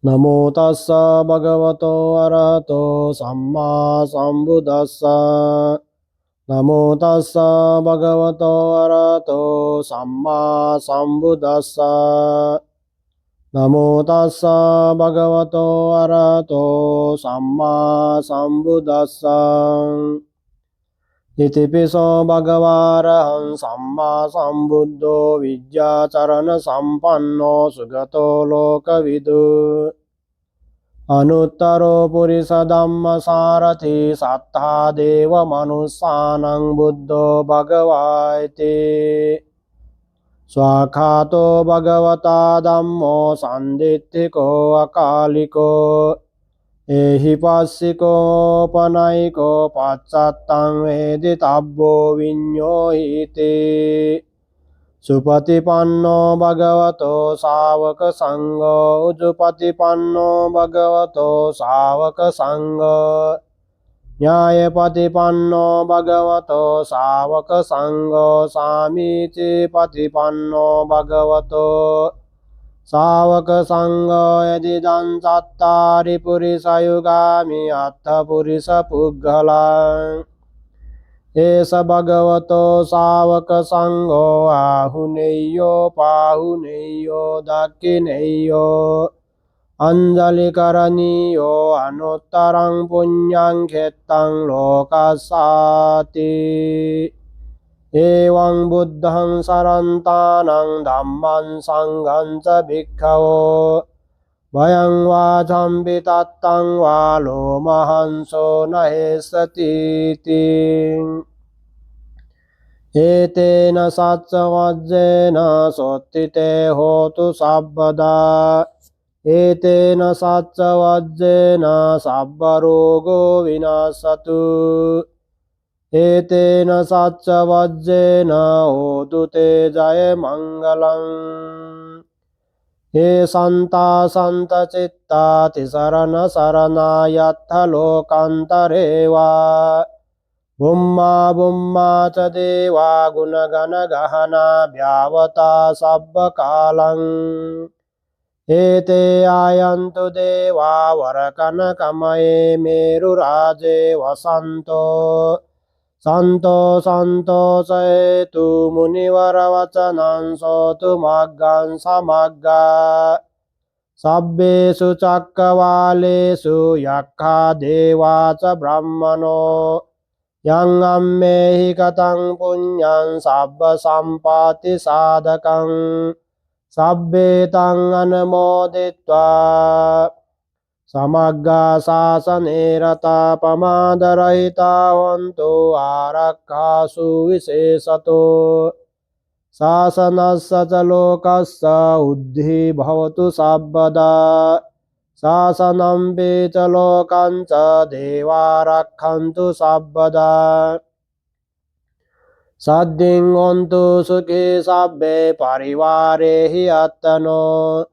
නමෝ තස්ස භගවතෝ අරහතෝ සම්මා සම්බුද්දස්ස. නමෝ තස්ස භගවතෝ අරහතෝ සම්මා සම්බුද්දස්ස. නමෝ තස්ස භගවතෝ අරහතෝ සම්මා සම්බුද්දස්ස. ඉතිපිසෝ භගවාරහං සම්මා සම්බුද්ධෝ විජ්ජාචරණ සම්පන්නෝ සුගතෝ ලෝකවිදු. අනුත්තරෝ පුරිස ධම්මසාරථි සත්තා දේව මනුස්සානං බුද්ධෝ භගවායිති. ස්වාඛාතෝ භගවතා ධම්මෝ සන්දිට්ඨිකෝ අකාලිකෝ එහි පස්සිකෝ පනයිකෝ පච්චත්තං වේදි තබ්බෝ විඤ්ඤෝහිති. සුපතිපන්නෝ භගවතෝ ශාවක සංඝෝ උජුපතිපන්නෝ භගවතෝ ශාවක සංඝෝ ඤායපතිපන්නෝ භගවතෝ ශාවක සංඝෝ සාමීචි පතිපන්නෝ භගවතෝ ශාවක සංඝෝ යදිදං චත්තාරි පුරිසයුගාමි අත්ථ පුරිස පුග්ගලං. ඒස භගවතෝ ශාවක සංඝෝ ආහුනේයෝ පාහුනේයෝ දක්ඛිනේයෝ අංජලි කරණීයෝ අනුත්තරං පුඤ්ඤං කෙත්තං ලෝකස්සාති. එවං බුද්ධං සරන්තානං ධම්මං සංඝං ච භික්ඛවෝ වයං වාචම්පි තත්තං වාලෝ මහන්සෝ නහෙස්සති තී. ඒතේන සච්ච වජ්ජේන සොත්තිතේ හෝතු සබ්බදා. ඒතේන සච්ච වජ්ජේන සබ්බ රෝගෝ විනාශතු. ඒතේන සච්ච වජ්ජේන හෝතු තේ ජය මංගලං. ඒ සන්තා සන්ත චිත්තා තිසරණ සරණා යත්ථ ලෝකන්තරේවා. බුම්මා බුම්මා ච දේවා ගුණගණ ගහනා භ්‍යාවතා සබ්බ කාලං. ඒතේ ආයන්තු දේවා වරකන කමයේ මේරු රාජේ වසන්තෝ සන්තෝ සන්තෝසේතු මුනිවර වචනං සෝතු මග්ගං සමග්ගා. සබ්බේසු චක්කවාලේසු යක්ඛා දේවාච බ්‍රහ්මනෝ යං අම්මේහි කතං පුඤ්ඤං සබ්බ සම්පාති සාධකං සබ්බේතං අනමෝදිත්වා සමග්ගා ශාසනේ රතා පමාදරහිතා හොන්තු ආරක්ඛාසු විශේෂතෝ. ශාසනස්ස ච ලෝකස්ස උද්ධි භවතු සබ්බදා. ශාසනම් පේච ලෝකං ච දේවා රක්ඛන්තු සබ්බදා. සද්දින් හොන්තු සුඛී සබ්බේ පරිවාරේහි අත්තනෝ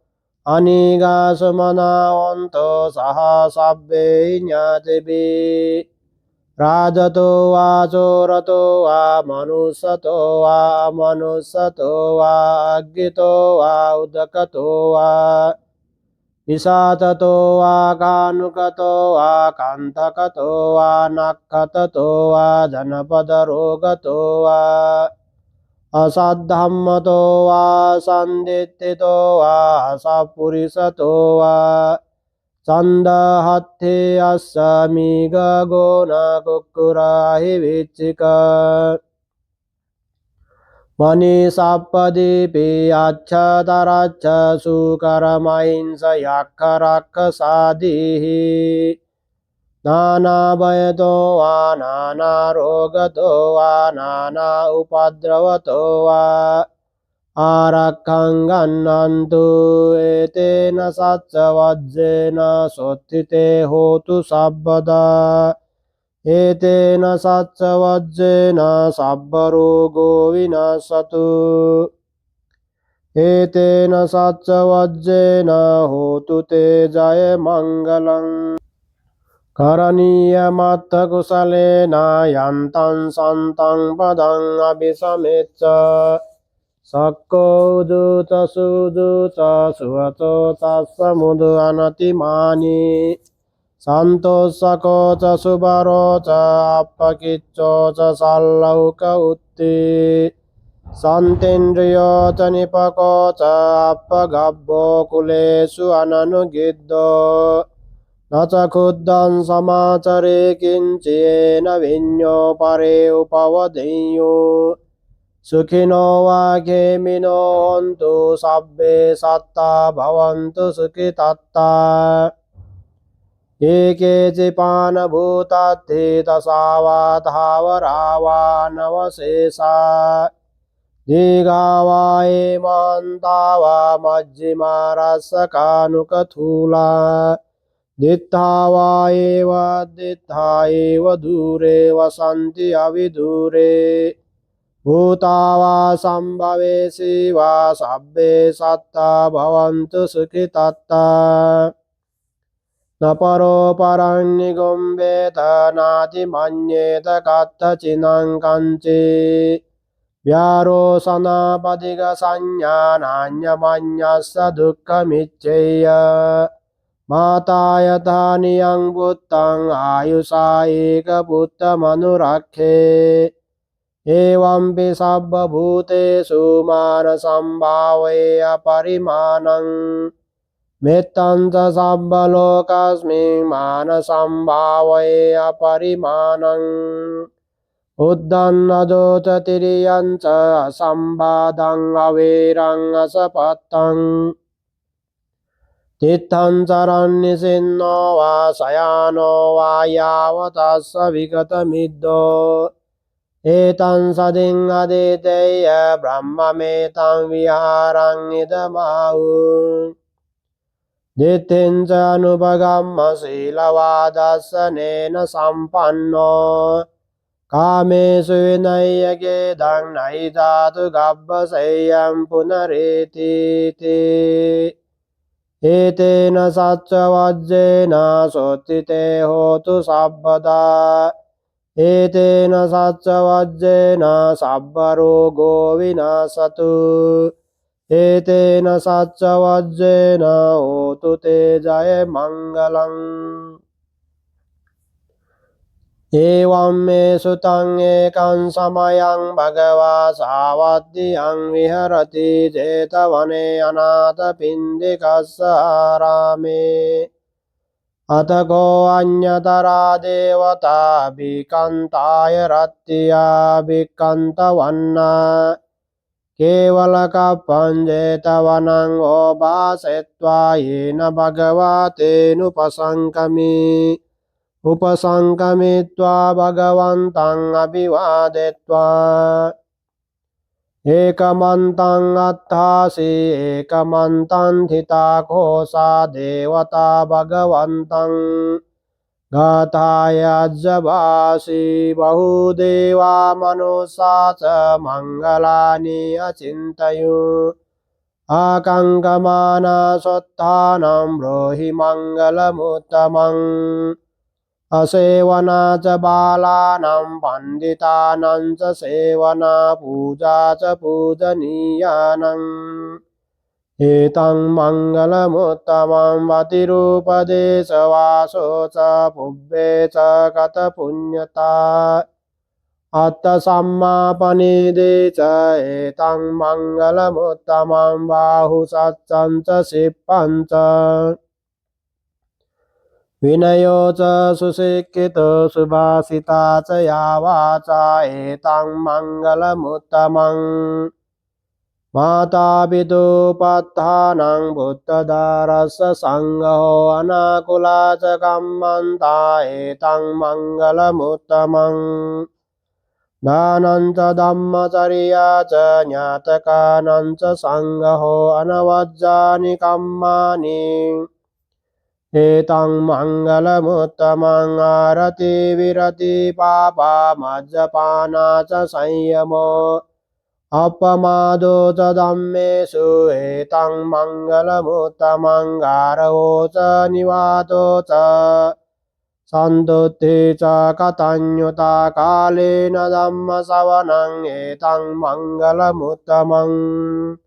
අනීගාසමනා හොන්තෝ සහ සබ්බේ ඥාතිබී. රාජතෝ වා චෝරතෝ වා මනුස්සතෝ වා අමනුස්සතෝ වා අග්ගිතෝ වා උදකතෝ වා විසාතතෝ වා කානුකතෝ වා කන්තකතෝ වා නක්ඛතතෝ වා ජනපද රෝගතෝ වා අසද්ධම්මතෝ වා සන්දිට්ඨිතෝ වා අසප්පුරිසතෝ වා චන්දහත්තේ අස්සමීග ගෝන කුක්කුරාහි විච්චික. මනී සප්පදීපී අච්ඡතරච්ඡ සුකරමහින්ස යක්ඛරක්ඛ සාදීහි. නානා භයතෝ වා නානා රෝගතෝ වා නානා උපද්‍රවතෝ වා ආරක්ඛං ගන්නන්තු. ඒතේන සච්ච වජ්ජේන සොත්තිතේ හෝතු සබ්බදා. ඒතේන සච්ච වජ්ජේන සබ්බ රෝගෝ විනාශතු. ඒතේන සච්ච වජ්ජේන හෝතු තේ ජය මංගලං. කරණීය මත්ත කුසලේන යන්තං සන්තං පදං අபிසමෙච්ච Sakko duta suduta suvato tassa mudu anatimani Santosako ca subaro ca appakicco ca sallauka utti Santendriyo ca nipako ca appagabbo kulesu ananugiddo Naca kuddhan samacare kinciyena vinyo pare upavadeyo Sukhino va khemino hontu sabbe satta bhavantu sukhitatta Eke cipana bhutatti tasava dhavarava navasesa Digava emantava majjima rasakanukathula Dittava eva dure vasanti avidure Bhutava sambhave siva sabbe satta bhavantu sukhitatta Naparo parannigambeta nati manyeta katta chinang kanchi Vyaro sanapadiga sanya nanya manyasa dukkha micceya Matayata niyang buttang ayusa eka butta manurakhe Evampi sabba bhutesu mana sambhaveya parimanang Mettanta sabba lokasmi mana sambhaveya parimanang Uddanna dota tiriyanca sambadang averang asapattang Titthang caranni sinno va sayano va yavatassa vigatamiddo Etan sading aditeya brahma metam viharang idamahu Dittinca anupagamma silavadassanena sampanno Kamesu vinayagedang naidatu gabbasayam punariti Etena satcha vajjena sottite hotu sabbada Etena satcha vajjena sabbarogo vinasatu Etena satcha vajjena hotu te jaya mangalang Evam me sutang ekam samayang bhagava savadhyang viharati jetavane anata pindikassa arame Atako anyatara devata bhikantaya rattiya bhikanta vanna Kevalakappam jetavanang obhasetva yena bhagavate nupasankami Upasankamitva bhagavantang abhivadetva Ekamantang atthasi ekamantang thitakosa devata bhagavantang Gathaya jabasi bahudeva manusa ca mangalani acintayu Akankamana sottanam brohi mangalamuttamang Asevana ca balanam panditanam ca sevana puja ca pujaniyanam Etang mangalamuttamam vatirupadesa vaso ca pubbe ca kata punyata Atta samma panide ca etang mangalamuttamam bahu satcam ca sippanca Vinayo ca susikkito subhasita ca yavaca etang mangalamuttamang Mata pitu patthanang buddhadarassa sangho anakula ca kammanta etang mangalamuttamang Dhanam ca dhammacariya ca nyatakanam ca sangho anavajjani kammani Etang mangalamuttamang arati virati papa majjapana ca sanyamo Appamado ca dhammesu etang mangalamuttamang garaho ca nivato ca සන්තුත්ති ච කතඤ්ඤුතා කාලේන ධම්ම ශ්‍රවණං ඒතං මංගල මුත්තමං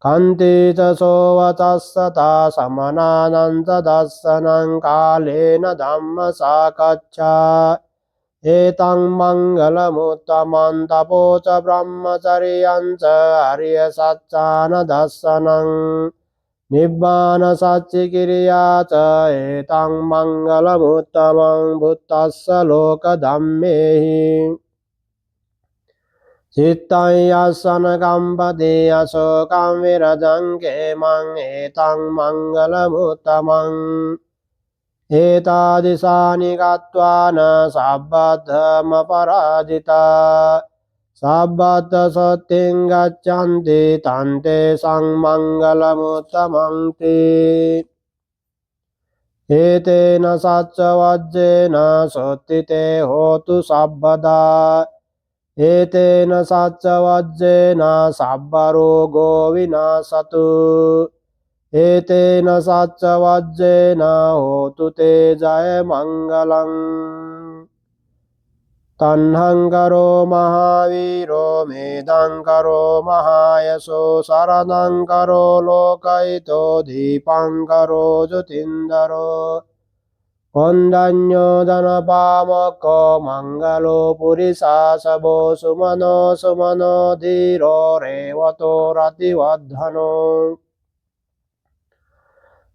කන්ති ච සෝවතස්සතා සමනානන්ත දස්සනං කාලේන ධම්ම සාකච්ඡා ඒතං මංගල මුත්තමන් තපෝ ච බ්‍රහ්මචරියං ච අරිය සත්‍යාන දස්සනං නිබ්බාන සච්චි කිරියා ච ඒතං මංගල මුත්තමං බුත්තස්ස ලෝක ධම්මේහි චිත්තං යස්සන කම්පති අශෝකං විරජං කේමං ඒතං මංගල මුත්තමං ඒතාදිසානි ගත්වාන සබ්බද්ධම පරාජිතා සබ්බත් සොත්තිං ගච්ඡන්ති තන්තේ සංමංගල මුත්තමන්ති ඒතේන සච්ච වජ්ජේන සොත්තිතේ හෝතු සබ්බදා ඒතේන සච්ච වජ්ජේන සබ්බ රෝගෝ විනාශතු ඒතේන සච්ච වජ්ජේන හෝතු තේ ජය මංගලං තණ්හං කරෝ මහාවීරෝ මේදං කරෝ මහායසෝ සරණං කරෝ ලෝකයිතෝ දීපං කරෝ ජුතින්දරෝ කොණ්ඩඤ්ඤෝ ධනපාමොක්ඛෝ මංගලෝ පුරිසාසබෝ සුමනෝ සුමනෝ ධීරෝ රේවතෝ රතිවද්ධනෝ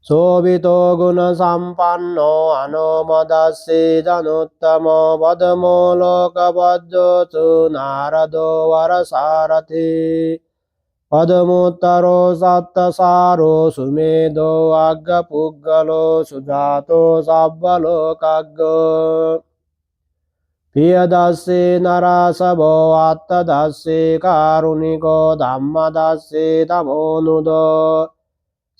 සෝවිතෝ ගුණ සම්පන්නෝ අනෝමදස්සී ජනුත්තමෝ වදමෝ ලෝකපද්දෝසු නාරදෝ වරසාරති පදමුත්තරෝ සත්තසාරෝ සුමේදෝ අග්ග පුග්ගලෝ සුජාතෝ සබ්බලෝකග්ගෝ පියදස්සේ නරසබෝ අත්තදස්සේ කාරුණිකෝ ධම්මදස්සේ තමෝනුදෝ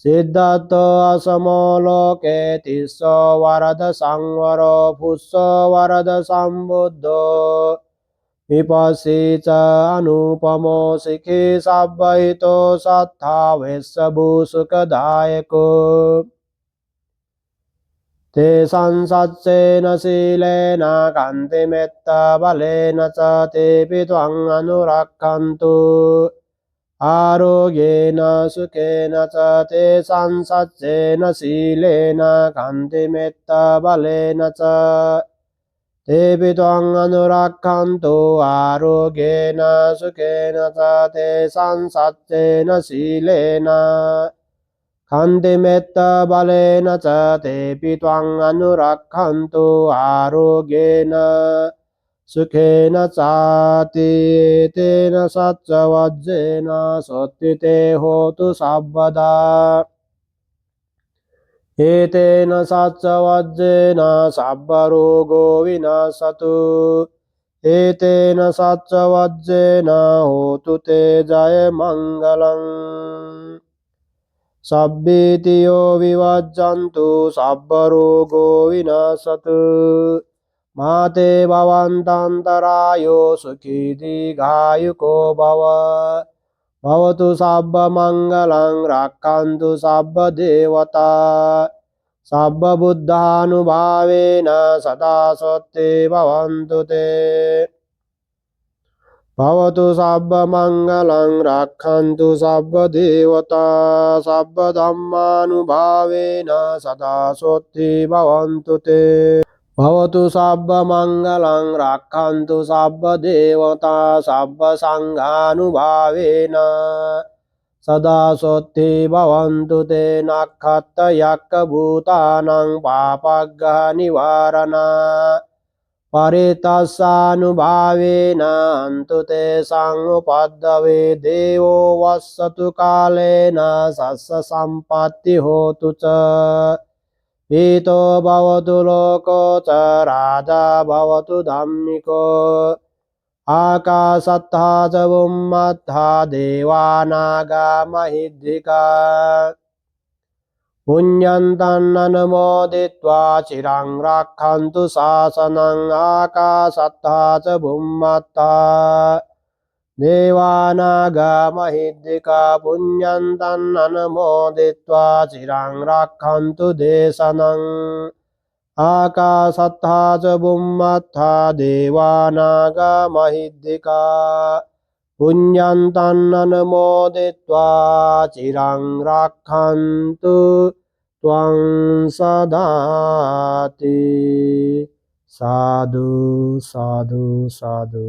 සිද්ධාර්ථෝ අසමෝ ලෝකේ තිස්සෝ වරද සංවරෝ පුස්සෝ වරද සම්බුද්ධෝ විපස්සීච අනුපමෝ සිඛේ සබ්බහිතෝ සත්තා වෙස්ස භූසුකදායකෝ තේ සංසච්චේන සීලේන කන්ති මෙත්තා බලේන ච තේපි ත්වං අනුරක්ඛන්තු ආරෝගේන සුඛේන ච තේ සංසච්චේන සීලේන කන්ති මෙත්තා බලේන ච තේපි ත්වං අනුරක්ඛන්තු ආරෝගේන සුඛේන ච තේ සංසච්චේන සීලේන කන්ති මෙත්තා බලේන ච තේපි ත්වං අනුරක්ඛන්තු ආරෝගේන සුඛේන චාති තේන සච්ච වජ්ජේන සොත්තිතේ හෝතු සබ්බදා ඒතේන සච්ච වජ්ජේන සබ්බ රෝගෝ විනාශතු ඒතේන සච්ච වජ්ජේන හෝතු තේ ජය මංගලං සබ්බීතියෝ විවජ්ජන්තු සබ්බ රෝගෝ විනාශතු මාතේ භවන්තන්තරායෝ සුඛී දීඝායුකෝ භව භවතු සබ්බ මංගලං රක්ඛන්තු සබ්බ දේවතා සබ්බ බුද්ධානුභාවේන සදා සොත්තේ භවන්තු තේ භවතු සබ්බ මංගලං රක්ඛන්තු සබ්බ දේවතා සබ්බ ධම්මානුභාවේන සදා සොත්තේ භවන්තු තේ භවතු සබ්බ මංගලං රක්ඛන්තු සබ්බ දේවතා සබ්බ සංඝානුභාවේන සදා සොත්ති භවන්තු තේ නක්ඛත්ත යක්ඛ භූතානං පාපග්ගහ නිවාරණා පරිතස්සානුභාවේන අන්තු තේ සංඋපද්දවේ දේවෝ වස්සතු කාලේන සස්ස සම්පatti හෝතු ච පීතෝ භවතු ලෝකෝ ච රාජා භවතු ධම්මිකෝ ආකාසත්තා ච බුම්මත්තා දේවානාගා මහිද්దికා පුඤ්ඤන්තං අනුමෝදිत्वा චිරං රක්ඛන්තු ශාසනං ආකාසත්තා ච බුම්මත්තා දේවානාගා මහිද්దికා පුඤ්ඤන්තං අනුමෝදිत्वा චිරං රක්ඛන්තු දේශනං ආකාසත්තා ච බුම්මත්තා දේවා නාග මහිද්దికා පුඤ්ඤන්තං අනුමෝදිत्वा චිරං රක්ඛන්තු ත්වං සදාති සාදු සාදු සාදු